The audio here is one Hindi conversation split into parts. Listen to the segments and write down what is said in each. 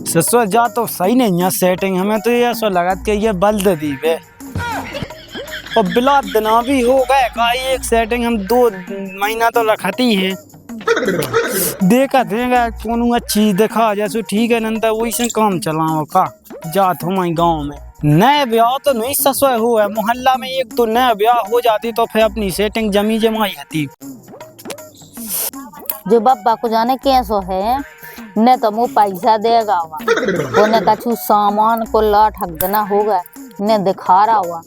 ससुर जा तो सही नहीं है सेटिंग, हमें तो ये ऐसा लगा कि ये बल्द दी वे और बिला दिना भी हो गए का एक सेटिंग हम 2 महीना तो रखती है। देखा देगा कौन अच्छी देखा जैसे ठीक है नंतर वही से काम चलाओ का जात हो माई गाँव में। नए ब्याह तो नहीं ससुर हो है मोहल्ला में, एक तो नया ब्याह हो जाती तो फिर अपनी सेटिंग जमी जमाई होती। जो बाबा को जाने कैसो है न तो मुँह पैसा देगा हुआ न कछु सामान को ला ठगना होगा न दिखा रहा हुआ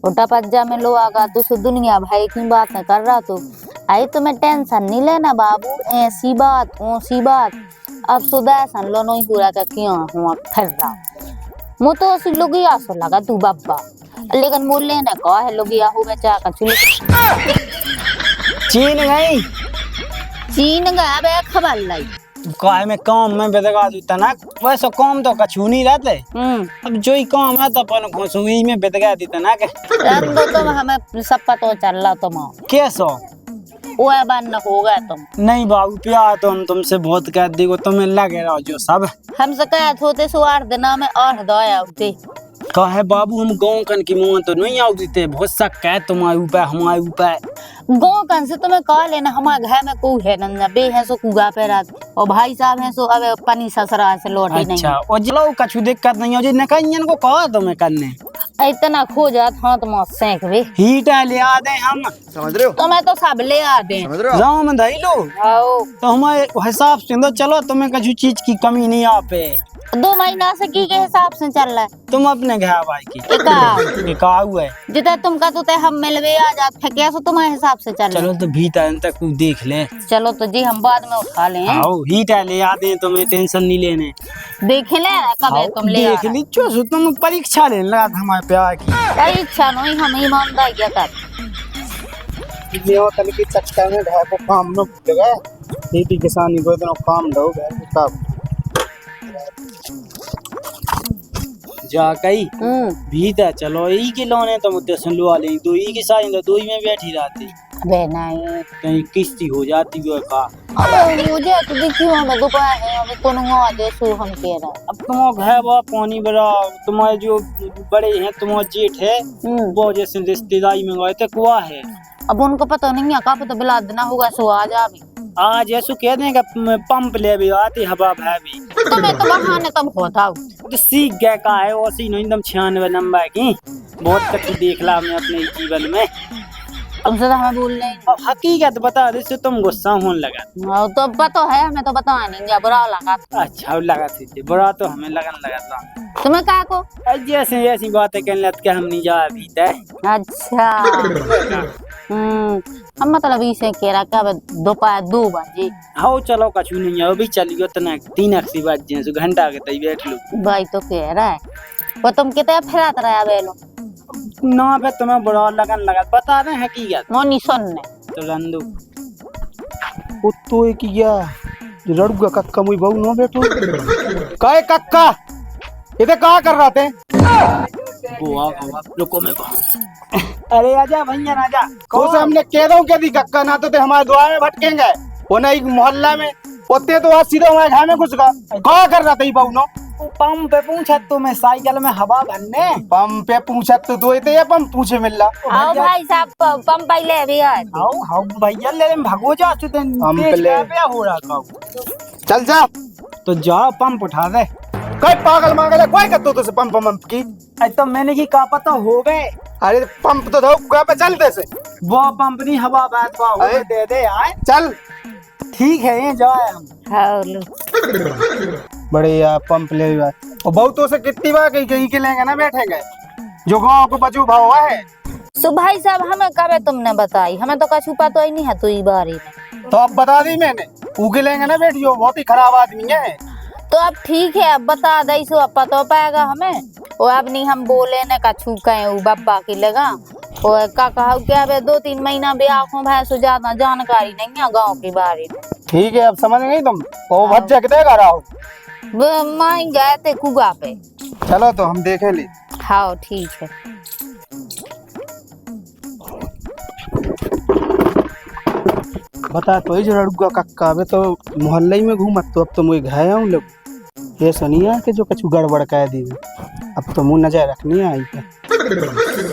उल्टा पज्जा में लो आगा तो दुनिया भाई की बात न कर रहा तू। आई तुम्हें टेंशन नहीं लेना बाबू, ऐसी बात ओसी बात अब सुदर्शन लो नहीं पूरा का क्यों हुआ फिर रहा मुँह तो उसी लोगिया सो लगा तू बाबा, लेकिन मुँह लेने कहा है लोगिया हो बेचा कछु चीन गई चीन गया बे खबर लाई काय में काम में बेदगा देता ना वैसे काम तो कछु नहीं रहते। अब जो ही काम है तो अपन घोसुई में बेदगा देता ना के रंदो तो हमें सब पता चल रहा तुम कैसो वो बन हो गया तुम नहीं बाबू प्यार तो हम तुमसे बहुत कह देखो तुम्हें लगे रहो जो सब हमसे कह होते सो 8 दिना में 8 दया होते कहे बाबू हम गाँव कन की मुँह तो नहीं आउ देते बहुत शक है तुम्हारे ऊपर हमारे ऊपर गाँव कन से तुम्हें कह लेना हमारे घर में कोई है नंदा बे है सो कुगा पे रात और भाई साहब है सो अब पनी ससुरा से लौट ही नहीं। अच्छा और जलो कछु दिक्कत नहीं हो जी नकइयन को कहा तुम्हें करने इतना खो जात हाँ तुम सेंक भी हीट ले आ दे हम समझ रहे हो तुम्हें तो सब ले आ दे समझ रहे हो गाँव में धई लो आओ तो हमारे हिसाब से तो चलो तुम्हें कछु चीज की कमी नहीं आ पे 2 महीना से की के हिसाब से चल रहा है तुम अपने घर भाई की एक आऊ है जितना तुम का तो हम मिलवे आ जात है कैसे तुम्हारे हिसाब से चल चलो तो भीतर तक तू देख ले चलो तो जी हम बाद में उठा लें आओ हीट ले आ दे तुम्हें टेंशन नहीं लेने देख ले कब है तुम ले देख ली जो तुम परीक्षा लेने लगा था हमारे प्यार की कई इच्छा नहीं हम ईमानदार क्या कर ये कल की चक्कर में घर को काम न भूलेगा खेती किसानी को इतना काम दो कब जा कई भीतर चलो ई के लोने तो मुद्दे सुन लो वाले दो ई के साथ दो ही में बैठी रहती अबे नहीं कहीं किस्ती हो जाती वो का अबे मुझे तो देखियो हम दोपहर है अबे कोनो आ दे सो हम कह रहा अब तुम्हारा घर बा पानी बड़ा तुम्हारे जो बड़े हैं तुम्हारा जेठ है वो जैसे रिश्तेदारी में गए थे कुआ है अब उनको पता नहीं है का पता बिला देना होगा सो आ जा भी आज ऐसो कह देंगे पंप ले भी आती हवा भै भी तुम्हें तो बहाने तब होता तो सीख गए का है और सी नहीं एकदम 96 नंबर की बहुत कुछ देख ला हमने अपने जीवन में तुमसे तो हमें बोल रहे अब हकीकत बता दे से तुम गुस्सा होने लगा तो पता है हमें तो बता नहीं क्या बुरा लगा अच्छा लगा थी बुरा तो हमें लगन लगा था तुम्हें क्या को जैसे ऐसी बातें कहने लग के हम नहीं जा भी अच्छा हम मतलब इसे कह रहा क्या दोपहर 2 बजे हाँ चलो कछु नहीं है अभी चलियो तना 3 बजे घंटा के तई बैठ लो भाई तो कह रहा है वो तुम कितने फिरात रहा बेलो ना पे तुम्हें बुरा लगन लगा बता रहे हकीकत मोनी सुनने तो रंदू कुत्तो की क्या रड़ुआ कक्का मुई बहु न बैठो काय कक्का इधर कहाँ कर रहा थे बुआ रुको मैं अरे आजा भैया आजा तो से हमने कह रहा हूँ क्या दी कक्का ना तो ते हमारे द्वार में भटकेंगे वो नहीं मोहल्ला में होते तो आज सीधे हमारे घर में घुस गया कहाँ कर रहा था ये बहु नो पंप पे पूछा तो मैं साइकिल में हवा भरने पंप पे पूछा तो दो थे या पंप पूछे मिल रहा आओ भाई साहब पंप पे ले भी आए आओ भैया ले भगो जा तू पंप ले हो रहा चल जा तो जा पंप उठा दे कोई पागल मांगल है कोई करतो तो से पंप की तो मैंने की का पता हो गए अरे पंप तो दो पे चलते से वो पंप नहीं हवा बैठ दे दे आए चल ठीक है ये जाए हम बड़े यार पंप ले और बहुतों से कितनी बार कहीं के लेंगे ना बैठेंगे जो गाँव को बचू भाव है सो भाई साहब हमें कब तुमने बताई हमें तो कछु पता ही नहीं है तो बारे में तो अब बता दी मैंने उगे लेंगे ना बैठियो बहुत ही खराब आदमी है तो अब ठीक है अब बता दई सो अब पता पाएगा हमें वो अब नहीं हम बोले न कछु कहे बब्बा की लगा और का कहा क्या 2-3 महीना भी आँखों भाई सो ज्यादा जानकारी नहीं है गाँव के बारे में। ठीक है अब समझ गई तुम वो भज्जा कितने कर रहा हो माई गए थे कुआ पे चलो तो हम देखे ली हाँ ठीक है बता तो रड़ुआ कक्का अबे तो मोहल्ले में घूमत तो अब तो मुझे घाया हूँ लोग ये सुनिए कि जो कछु गड़बड़ कह दी अब तो मुंह नजर रखनी है आई पे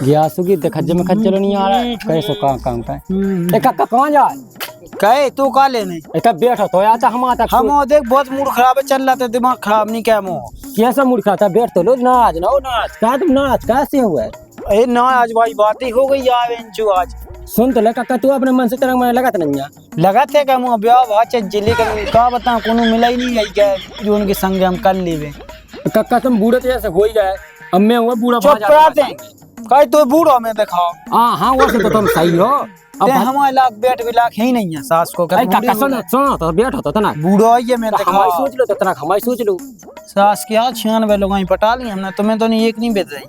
ग्यासु की खज्जे में खज्जर नहीं आ रहा है कैसे काम का ए काका कहां जा कहे तू का लेने ए बैठो तो आता हम आता हम देख बहुत मूड खराब है, चल रहा था दिमाग खराब नहीं क्या मोह कैसा मूड खाता बैठ तो लो नाच ना नाच का तुम नाच कैसे हुआ है ए ना आज भाई बात ही हो गई यार इंचू आज सुन तो ले काका तू अपने मन से तेरा मन लगा नहीं लगा थे का मुँह ब्याह भाच जिले का बता कोनो मिला ही नहीं आई क्या जो उनके संग हम कर लेवे काका तुम बूढ़े तो जैसे हो ही गए अब मैं हुआ बूढ़ा चुप कराते कहीं तो बूढ़ो में दिखाओ। हाँ वो तो तुम सही हो अब हमारे लाख बैठ भी लाख ही नहीं है सास को काका सुनो तो बैठ होता ना बूढ़ो ये मैं दिखाओ सोच लो तो तना हमारी सोच लो सास की आज 96 लोग पटा ली हमने, तुम्हें तो नहीं एक नहीं बेच रही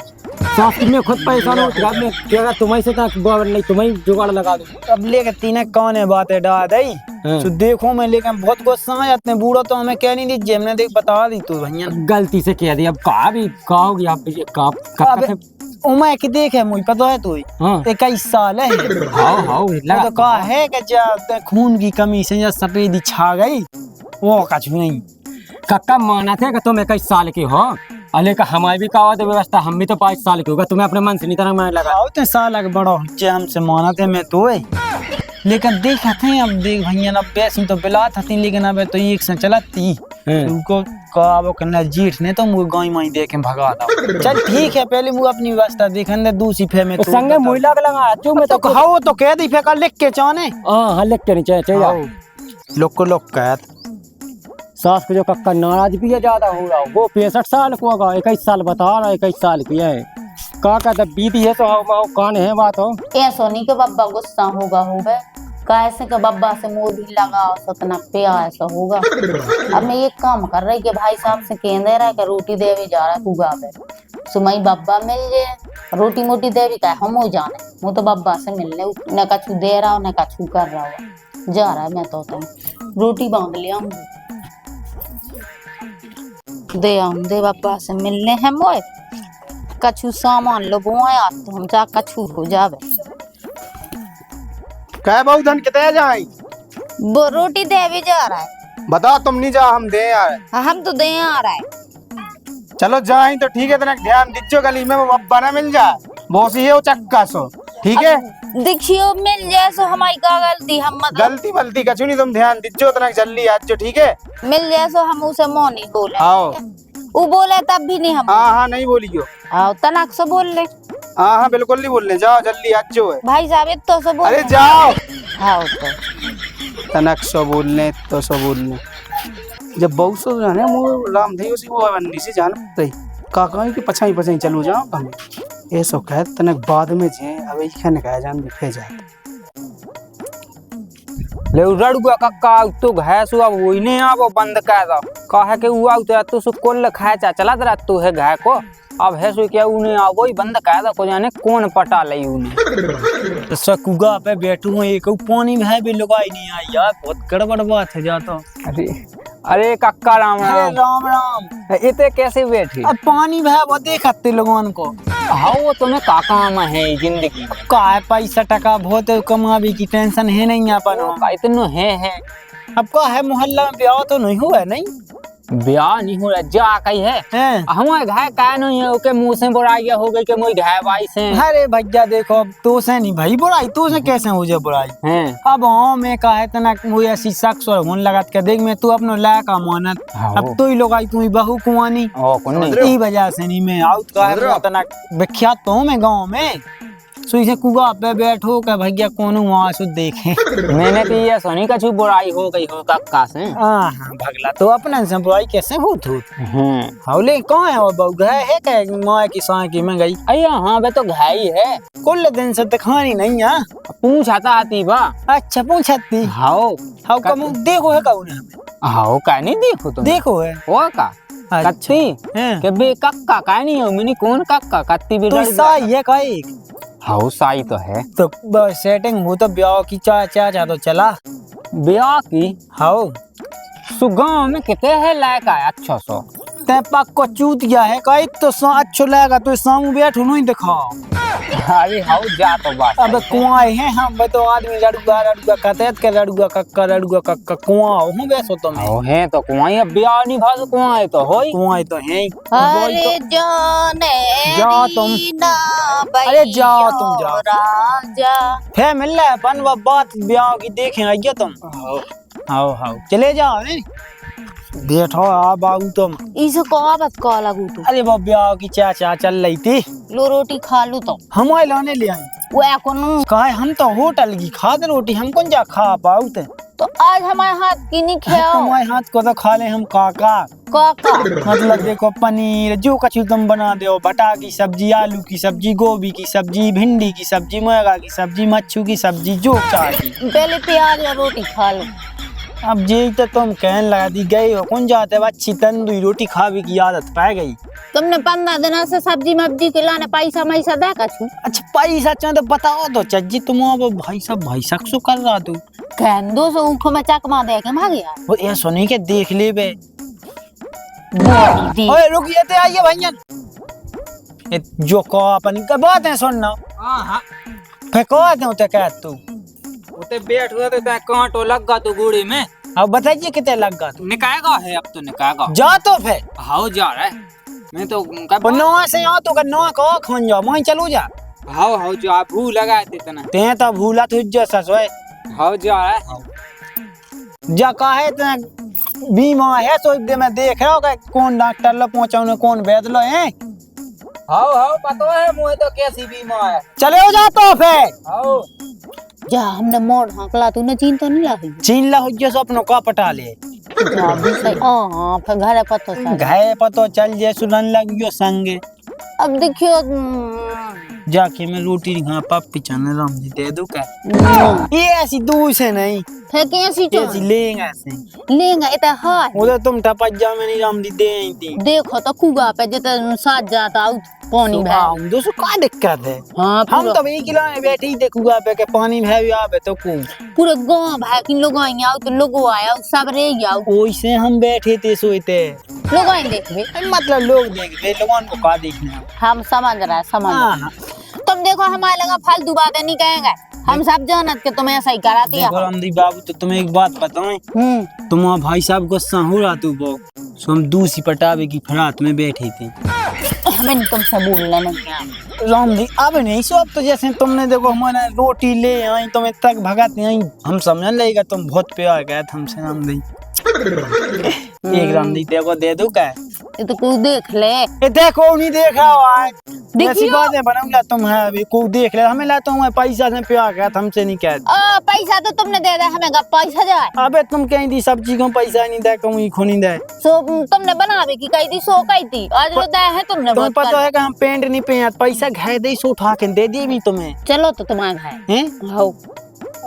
सास की मैं खुद परेशान हूँ में क्या तुम्हारी से नहीं तुम्हें जुगाड़ लगा दो अब लेके तीन कौन है बात है डा दई तो देखो मैं लेकिन बहुत गुस्सा आ जाते हैं बूढ़ा तो हमें कह नहीं दीजिए हमने देख बता दी तू भैया गलती से कह दी अब कहा भी कहोगी आप उमा की देख है मुझे पता है तू 21 साल है तो कहा है कि जब खून की कमी से जब सफेदी छा गई वो कछ नहीं कक्का माना थे कि तुम 21 साल के हो अले का हमारी भी कहा व्यवस्था हम भी तो 5 साल के होगा तुम्हें अपने मन से नहीं तरह मैं लगा तो साल आगे बड़ो हमसे माना थे मैं तो लेकिन देखा थे अब देख भैया अब वैसे तो बिला थी लेकिन अब तो एक से चलती उनको कहा करना जीठ ने तो मुझे गाय माई देख भगा था चल ठीक है पहले मुझे अपनी व्यवस्था देखने दूसरी फे में संगे मुइला लगा जो मैं तो कहो तो कह दी फे का लिख के चाने हां लिख के नहीं चाहिए लोग को लोग कहत सास को जो कक्का नाराज भी है ज्यादा हो रहा वो 65 साल को होगा 21 साल बता रहा 21 साल की है का कहता बीती है तो कान है बात हो ए सोनी के बब्बा गुस्सा होगा कैसे के बब्बा से मुंह भी लगा सतना पे ऐसा होगा। अब मैं ये काम कर रही कि भाई साहब से कह दे रहा है कि रोटी देवी जा रहा है कुगा पे सुमई बब्बा मिल जाए रोटी मोटी देवी का हम हो जाने वो तो बब्बा से मिलने न कछु दे रहा हो न कछु कर रहा हो जा रहा है मैं तो रोटी बांध लिया दे बब्बा से मिलने हैं मोए कछु सामान लो बोया तो हम जा कछु हो जावे कह बहु धन कितने जाए वो रोटी दे भी जा रहा है बता तुम नहीं जा हम दे आ रहे हम तो दे आ रहा है चलो जाए तो ठीक है तना ध्यान दीजियो गली में बब्बा ना मिल जाए बहुत ही है वो चक्का सो ठीक है देखियो मिल जाए सो हमारी का गलती हम गलती बलती कछु नहीं तुम ध्यान दीजियो तना जल्दी आज जो ठीक है मिल जाए सो हम उसे मोह नहीं बोले आओ वो बोले तब भी नहीं हम हाँ नहीं बोलियो आओ तनाक से बोल ले हाँ बिल्कुल नहीं बोलने जाओ जल्दी आज जो है भाई साहब तो से बोल अरे जाओ आओ तो तनक सो बोलने तो सो बोलने जब बहुत सो जाने वो राम थे उसी वो बंदी से जान रही काका की पछाई पछाई चलो जाओ कम ये सो कह तनक बाद में जे अब इखने कहा जान दिखे जाते ले रड़ुआ कक्का तो घास हुआ वही नहीं आ वो बंद कर दो कहा के हुआ तेरा तो सो कोल खाए चा चला तेरा तू है घाय को अब है सो क्या उन्हें आ वही बंद कर दो को जाने कौन पटा लई उन्हें तो सकुगा पे बैठू हूं एक पानी में है भी लगाई नहीं आई यार बहुत गड़बड़ बात है जाता अरे कक्का राम राम राम राम इतने कैसे बैठे अब पानी में है वो देखते लोगों को हाँ वो तुम्हें का काम है जिंदगी का है पैसा टका बहुत कमावी की टेंशन है नहीं अपन इतना है अब का है मोहल्ला में ब्याह तो नहीं हुआ नहीं ब्याह नहीं हो रहा जा कही है हमारे घाय का नहीं है ओके मुंह से बुराई हो गई के मुझे घाय भाई से अरे भैया देखो अब तो से नहीं भाई बुराई तो से कैसे हो जाए बुराई हैं अब हाँ मैं का है तना मुझे ऐसी शख्स और होने लगा के देख मैं तू अपनो लायक का मानत अब तो ही लोग आई तू बहू कुआनी ई वजह से नहीं मैं आउट का है तना विख्यात तो मैं गाँव में सो इसे कुआ पे बैठो का भैया कोनो वहां से देखे मैंने तो ये सुनी कछु बुराई हो गई हो कक्का से हाँ भगला तो अपना से बुराई कैसे हो तू हौले कहाँ है वो बहू है क्या माँ की साँ की में गई अरे हाँ बे तो घाई है कुल दिन से दिखानी नहीं है पूछाता आती बा अच्छा पूछती हाओ हाउ का मुँह देखो है कौन है हाओ का नहीं देखो तुम देखो है वो का कत्ती के बे कक्का का नहीं हो मैंने कौन कक्का कत्ती भी तो सही है का एक हाउ साई तो है तो सेटिंग हो तो ब्याह की चा तो चला ब्याह की हाउ सुगांव में कितने है लायक है अच्छा सो ते पक को चूत गया है का तो अच्छो लगेगा तो सामू बैठो नहीं दिखाओ अरे हाउ जा तो बात अब कुआं है हम तो आदमी लड़ुआ लड़ुआ कहते के लड़ुआ कक्का कुआं हूं वैसो तो मैं ओ है तो कुआं अब ब्याह नहीं भाग कुआं है तो होई कुआं तो है अरे जाने जाओ तुम। रीना अरे जाओ तुम, जाओ। राजा है मिल रहा है अपन वो बात ब्याह की देखें आइए तुम। आओ चले जाओ हैं बैठो आ बाबू तुम। इसे कहावत का लगू तू अरे वो ब्याह की चाचा चल रही थी लो रोटी खा लू तो हमारे लाने ले आई वो कोनो कहा हम तो होटल की खाद रोटी हम कौन जा खा पाऊ थे तो आज हमारे हाथ की नहीं खाओ तुम्हारे हाथ को तो खा ले हम काका काका मतलब देखो पनीर जो कछु तुम बना दो बटा की सब्जी आलू की सब्जी गोभी की सब्जी भिंडी की सब्जी मुर्गा की सब्जी मच्छू की सब्जी जो चाहिए पहले प्याज और रोटी खा लो अब जे तो तुम कहने लगा दी गई हो कौन जाते अच्छी तंदूरी रोटी खावे की आदत पै गई। तुमने 15 दिन से सब्जी मब्जी के लाने पैसा मैसा दे कछु अच्छा पैसा चाहे तो बताओ तो चज्जी तुम अब भाई साहब सो कर रहा तू कहन 200 ऊँखों में चकमा दे के भाग यार वो ये सुनी के देख ले बे दी ओए रुकिए ते आइए भैया ये जो को अपन का बात है सुनना हां फेंको दो ते कह तू उते बैठ हुआ तो तै कांटो लगा तो गुड़ी में अब बताइए कितने लग तू निकायगा है अब तो निकायगा जा तो फिर हाउ जा रहा है मैं तो कब नवा से आ तो नवा को खन जाओ मैं चलू जा हाउ जो आप भू लगाए थे तना ते तो भूला तू जैसा सोए हाउ जा रहा है जा काहे ते बीमा है सो दे मैं देख रहा हूं कौन डॉक्टर लो पहुंचाऊं कौन वैद लो है हाउ पता है मुझे तो कैसी बीमा है चले हो जा तो फिर हाउ जा हमने मोड़ हाँकला तूने चीन तो नहीं लाई चीन ला हो जो अपनो का पटा ले जा भी सही हां फिर घर पतो सा घाय पतो चल जे सुनन लग गयो संगे अब देखियो जाके मैं रोटी खा पापी चन राम जी दे दूं का ये ऐसी दूर से नहीं फिर कैसी तो ऐसी लेंगे ऐसे लेंगा इतना हां उधर तुम टपज्जा में नहीं राम जी दे आई थी देखो तो कुगा पे जते साथ जाता आउट पानी भै हम दोस्तों का दिक्कत है हां हम तो एक किलो में बैठे ही देखूंगा पे के पानी भै आवे तो को पूरे गांव भै कि लोग आई आउट लोग आया सब रे आउट ओइसे हम बैठे थे सोते लोग आई देखबे मतलब लोग देखते लोगों को का देखना हम समझ रहा है समझ हाँ, रहा है। तुम देखो हमारे लगा फालतू बातें नहीं कहेंगे हम सब जानत के तुम्हें ऐसा ही कराती है देखो रामदी बाबू तो तुम्हें एक बात बताऊं तुम भाई साहब गुस्सा हो रहा तू वो सो हम दूसरी पटावे की फरात में बैठी थी हमें नहीं तुमसे बोलना नहीं रामदी अब नहीं सो अब तो जैसे तुमने देखो हमारा रोटी ले आई तुम्हें तक भगत नहीं हम समझ लेगा तुम बहुत प्यार गए हमसे रामदी एक रामदी देखो दे दो क्या ये तो कोई देख ले ये देखो नहीं देखा हुआ है ऐसी देखियो बातें बनाऊंगा तुम है अभी को देख ले हमें लाता हूँ पैसा से प्यार गया हमसे नहीं कह पैसा तो तुमने दे दिया हमें पैसा जाए अबे तुम कहीं दी सब्जी को पैसा नहीं दे कहूँ खो नहीं दे सो तुमने बनावे की कही थी सो कही थी आज लो दे है तुमने तुम्हें बहुत पता है कि हम पेंट नहीं पहन पैसा घाय दे सो उठा के दे दिए भी तुम्हें चलो तो तुम्हारे घर हैं हो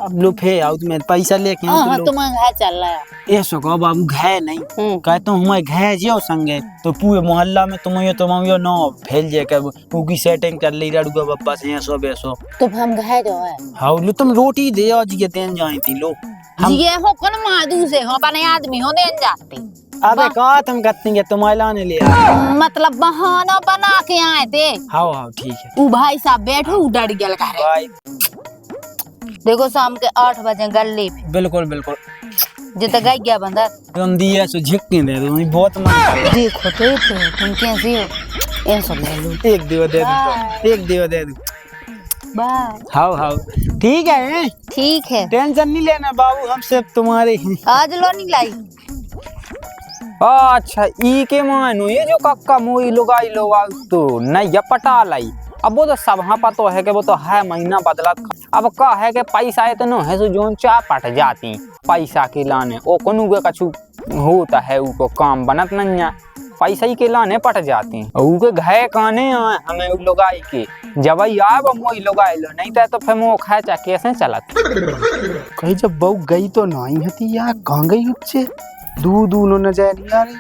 अब लो फे आओ तुम्हें पैसा लेके हाँ तुम्हारे घर चल रहा है ये सो कहो बाबू घाय नहीं कहता हूँ हमारे घाय जियो संगे तो पूरे मोहल्ला में तुम यो नो फैल जाए कर उनकी सेटिंग कर ली लड़ुआ बप्पा से ऐसो बेसो तो हम घर जो है हाँ लो तुम रोटी दे और जी देन जाई थी लो ये हो कौन मादू से हो अपने आदमी हो देन जाते अबे कहा तुम कहती तुम्हारे लाने ले आए मतलब बहाना बना के आए थे हाँ हाँ ठीक है ऊ भाई साहब बैठो डर गया करे भाई देखो शाम के 8 बजे गली पे बिल्कुल बिल्कुल जिते गई गया बंदर तुम दिया सो झिक्के दे दो बहुत मन देखो तो तुम कैसे हो ऐसा ले लो एक दियो दे दो एक दियो दे दो बाय हाँ हाँ ठीक है ठीक है टेंशन नहीं लेना बाबू हम सब तुम्हारे हैं आज लो नहीं लाई अच्छा ई के मानो ये जो कक्का मोई लुगाई लोगा तो नहीं ये पटा लाई अब वो तो सब हाँ पता है कि वो तो है महीना बदला अब का है कि पैसा इतना है सो जोन चा पट जाती पैसा के लाने ओ कोनो के कछु होता है उको काम बनत नहीं पैसा ही के लाने पट जाती उके घे काने हमें लुगाई के जब आए वो मोई लुगाई लो नहीं तो फिर वो खाए चा कैसे चलत कहीं जब बहू गई तो नहीं हती यार कहाँ गई उससे दूध न जाए नहीं आ रही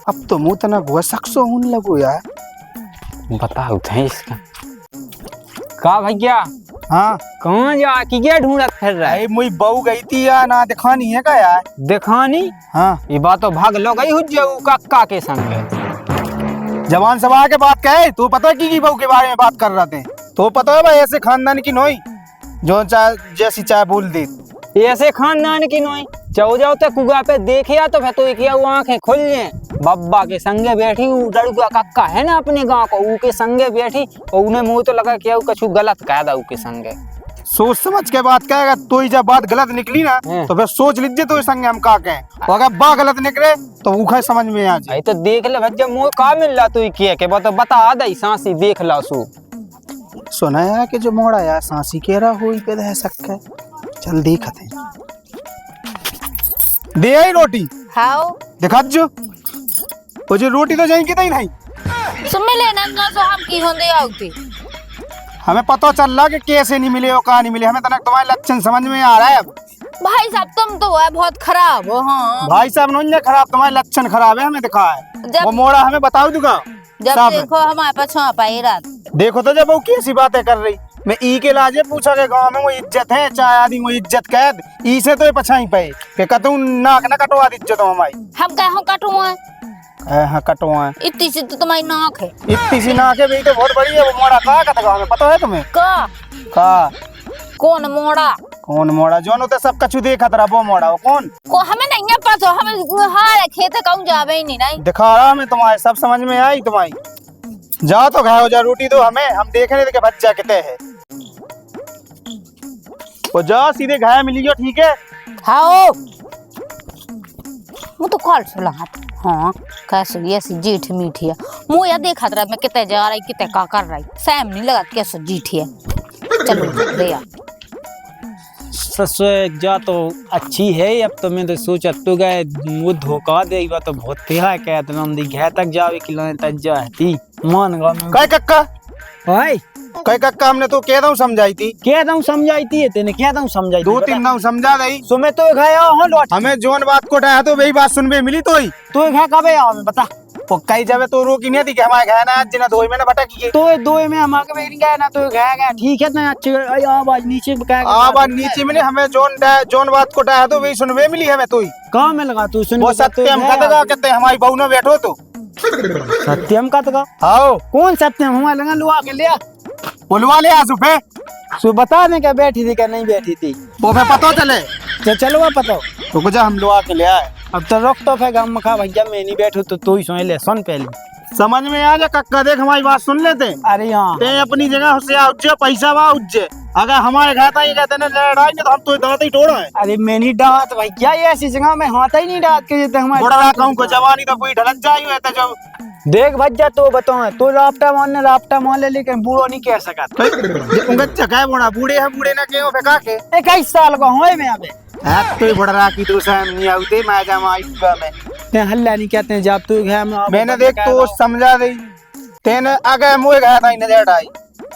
अब तो मुँह तना हुआ सक्सो होने लगो यार बताओ थे इसका का भैया हाँ कहाँ जा की क्या ढूंढत फिर रहा है मुई बहू गई थी यार ना दिखानी है का यार दिखानी हाँ ये बात तो भाग लो गई हुज्जू कक्का के संग जवान सभा के बात कहे तू पता की बहू के बारे में बात कर रहे थे तो पता है भाई ऐसे खानदान की नोई जो चाय जैसी चाय बोल दी। ऐसे खानदान की नोई जाओ जाओ तो कुआ पे देखिया तो फिर तो क्या आंखें खुल जाए। बब्बा के संगे बैठी लड़का कक्का है ना अपने गांव को ऊ संगे बैठी और उन्हें मुंह तो लगा क्या कछु गलत कह दा के संगे। सोच समझ के बात कहेगा तो ही जब बात गलत निकली ना तो फिर सोच लीजिए तो संगे हम का कहें और अगर बा गलत निकले तो उखा समझ में आ जाए। तो देख ले भज्जा मुँह का मिल रहा तू किया के बता दई सांसी देख ला सू। सुना है कि जो मोड़ा यार सांसी कह रहा हो पे रह सकता है। चल देखते दे आई रोटी हाउ दिखा जो वो जो रोटी तो जाएगी तो ही नहीं सुन लेना ना सो हम की होंदे आउती। हमें पता चल रहा कि कैसे नहीं मिले और कहाँ नहीं मिले। हमें तक तुम्हारे लक्षण समझ में आ रहा है। अब भाई साहब तुम तो है बहुत खराब हो। हाँ भाई साहब नहीं खराब तुम्हारे लक्षण खराब है हमें दिखा है। जब- वो मोड़ा हमें बताओ दूंगा जब साहब। देखो हमारे पास पाई रात देखो तो जब वो कैसी बातें कर रही। मैं ई के लाजे पूछा के गांव में वो इज्जत है चाहे आदि वो इज्जत कैद ई से तो पछाई पे के कतू नाक ना कटवा दी इज्जत हमारी। हम कहो कटुआ हाँ कटवा इतनी सी तो तुम्हारी नाक है। इतनी सी नाक है भाई तो बहुत बड़ी है। वो मोड़ा कहा कत गाँव में पता है तुम्हें का कौन मोड़ा कौन मोड़ा जो तो सब कछु देखा तेरा वो मोड़ा वो कौन को हमें नहीं है पता। हमें हार खेत कहूँ जावे ही नहीं दिखा रहा हमें तुम्हारे सब समझ में आई तुम्हारी। जाओ तो खाओ जा रोटी दो हमें हम देख रहे थे कि बच्चा कितने है। वो जाओ सीधे घाया मिलियो ठीक है। हाओ वो तो कॉल सुला हाँ कैसे ऐसी जीठ मीठी है। मुँह या देखा रहा मैं कितने जा रही कितने का कर रही सैम नहीं लगा कैसे जीठी है। चलो दे ससुर जा तो अच्छी है। अब तो मैं तो सोचा तो गए वो धोखा दे तो बहुत तेहा कह दी घर तक जावे कि तक जाती मान गा कई कक्का भाई कई कक्का हमने तो कह दूं समझाई थी। कह दूं समझाई थी तेने कह दूं समझाई दो तीन दाऊ समझा गई। सो मैं तो गया हूं लौट हमें जोन बात को उठाया तो वही बात सुनबे मिली तो ही तो घर कबे आओ मैं बता वो कई जगह तो रोकी नहीं थी कि हमारे घर ना जिना धोई में ना भटक की तो दो में हम आके बैठ गए ना तो गया ठीक है ना अच्छे आवाज नीचे आवाज नीचे मिली। हमें जोन बात को उठाया तो वही सुनबे मिली हमें तो ही कहाँ में लगा तू सुन वो सत्यम कदगा कहते हमारी बहू ने बैठो तो सत्यम का तो आओ कौन सत्यम हमारे लगा लुआ के लिया बुलवा ले आसू पे सो बता दे क्या बैठी थी क्या नहीं बैठी थी वो पे पता चले चलो पता तो कुछ हम लोग आके ले आए। अब तो रुक तो फिर गम खा भैया मैं नहीं बैठू तो तू ही सुन ले सुन पहले समझ में आ जा कक्का देख हमारी बात सुन लेते। अरे हाँ ते अपनी जगह से उज्जे पैसा वा उज्जे अगर हमारे घर ही कहते ना लड़ाई में तो हम तो दांत ही तोड़ा है। अरे मैं नहीं डांत भैया ये ऐसी जगह में हाथ ही नहीं डांत के हमारे बड़ा कहूँ को जवानी तो कोई ढलक जाई है तो जब देख भैया तो बताओ तो राफ्टा मान ले लेकिन बूढ़ो नहीं कह सका उनका चकाए बड़ा बूढ़े है बूढ़े ना के फेंका के 21 साल का हूँ मैं अबे तो बड़ा की तो नहीं आते मैं जमा में ते हल्ला नहीं कहते हैं जब तू घर में मैंने देख तो समझा दी तेने अगर मुझे गया था नजर आई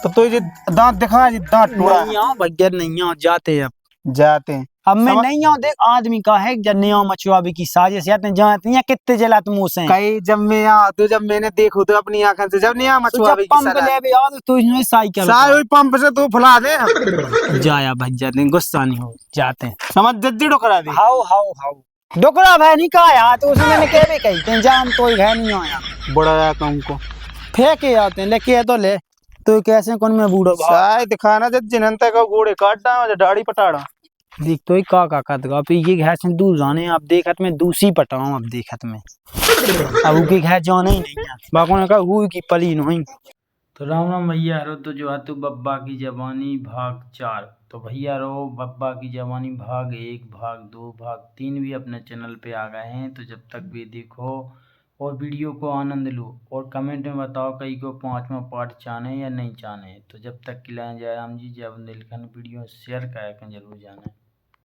तो ये दांत दिखा दांत टूटा नहीं आओ भैया नहीं आओ जाते अब जाते हैं। अब मैं नहीं आऊँ देख आदमी का है जब नहीं आऊँ मछुआबी की साजिश याद जाती है कितने जला तुम उसे कई जब मैं आ तो जब मैंने देखो तो अपनी आंखों से जब नहीं आ मछुआबी की पंप ले भी आओ तो साइकिल सारे पंप से तू फुला दे जाया भैया नहीं गुस्सा नहीं हो जाते हैं समझ जज्जी करा दी। हाउ हाउ हाउ डोकरा भाई नहीं कहा यार तो उसने मैंने कह भी कही तें जान तो ही नहीं आया बड़ा कहूँ को फेंके आते हैं लेके तो ले तो कैसे कौन में बूढ़ो साय दिखाना जज्जी नंते का गोड़े काट डाला दाढ़ी पटाड़ा देख तो ही का कदगा पे ये घर से दूर जाने अब देखत में दूसरी पटाऊं अब देखत में अब उनके घर जाना ही नहीं है बाकों ने कहा हुई की पली नहीं। तो राम राम भैया रो तो जो तू बब्बा की जवानी भाग 4 तो भैया रो बब्बा की जवानी भाग 1 भाग 2 भाग 3 भी अपने चैनल पे आ गए हैं। तो जब तक भी देखो और वीडियो को आनंद लो और कमेंट में बताओ कई को 5वां पार्ट चाहे या नहीं चाहे। तो जब तक के लिए जय राम जी जय बुंदेलखंड वीडियो शेयर करें जरूर जाना।